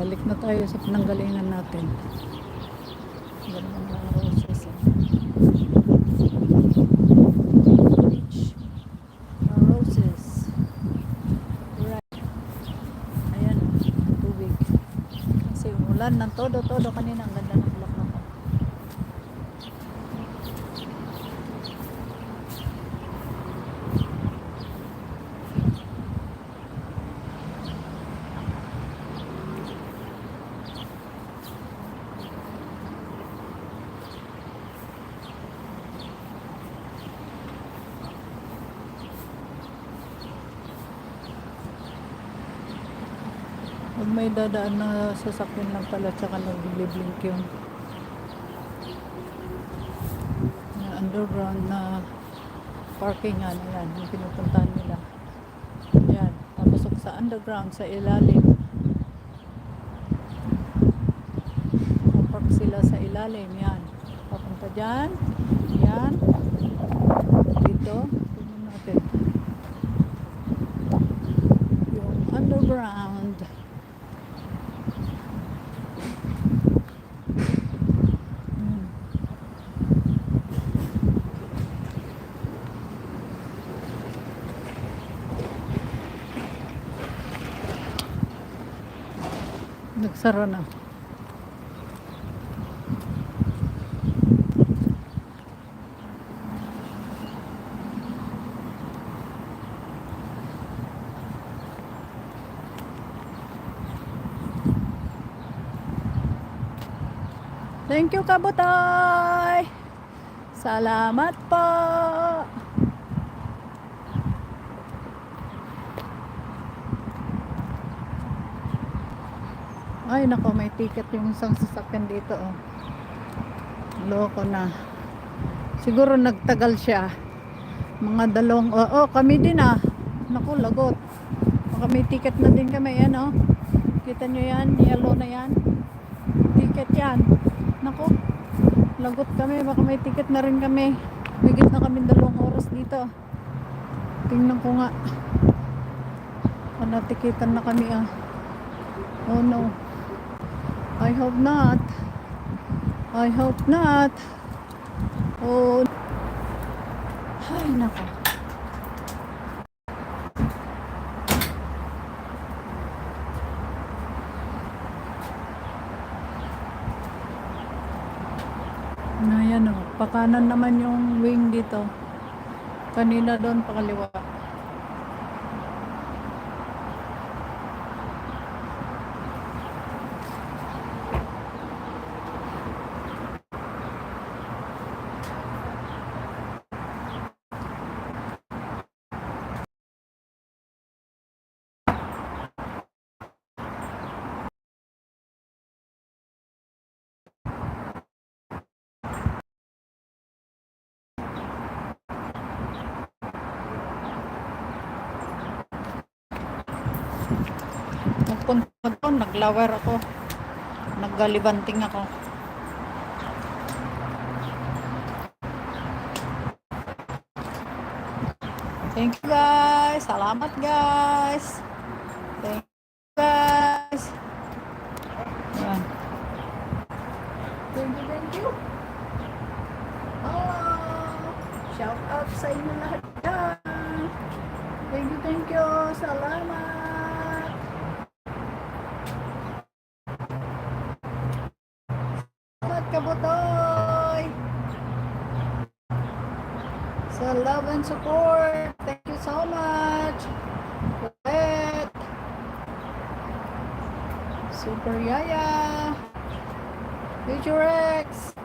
Balik na tayo sa pinanggalingan natin. Ganda ng mga roses. Beach. Mga roses. Right. Ayan, tubig. Kasi umulan ng todo-todo kanina. Ang ganda ng block na. Pag may dadaan na sasakyan lang pala tsaka nag-blink yung underground na parking nga na yan yung pinupuntahan nila yan, papasok sa underground sa ilalim, papark sila sa ilalim yan, papunta dyan yan, dito tingnan natin yung underground. Nagsara na. Thank you, Kabutay. Salamat po. Ay nako, may ticket yung isang sasakyan dito oh. Loko na. Siguro nagtagal siya. Mga dalawang kami din ah. Naku, lagot. Baka may ticket na din kami yan oh. Kita nyo yan, yellow na yan. Ticket yan. Naku, lagot kami. Baka may ticket na rin kami. Higit na kami 2 oras dito. Tingnan ko nga. Natikitan na kami ah. Oh no. I hope not. I hope not. Oh. Ay, nako. Ayan o. Pakanan naman yung wing dito. Kanina doon pakaliwa. Nagpunta doon, naglower ako. Naggalibanting ako. Thank you guys. Salamat guys. Thank you guys. Ayan. Thank you. Shout out sa inyo lahat dyan. Thank you. Salamat. Kabutoy sa love and support. Thank you so much. Super Yaya, Future X.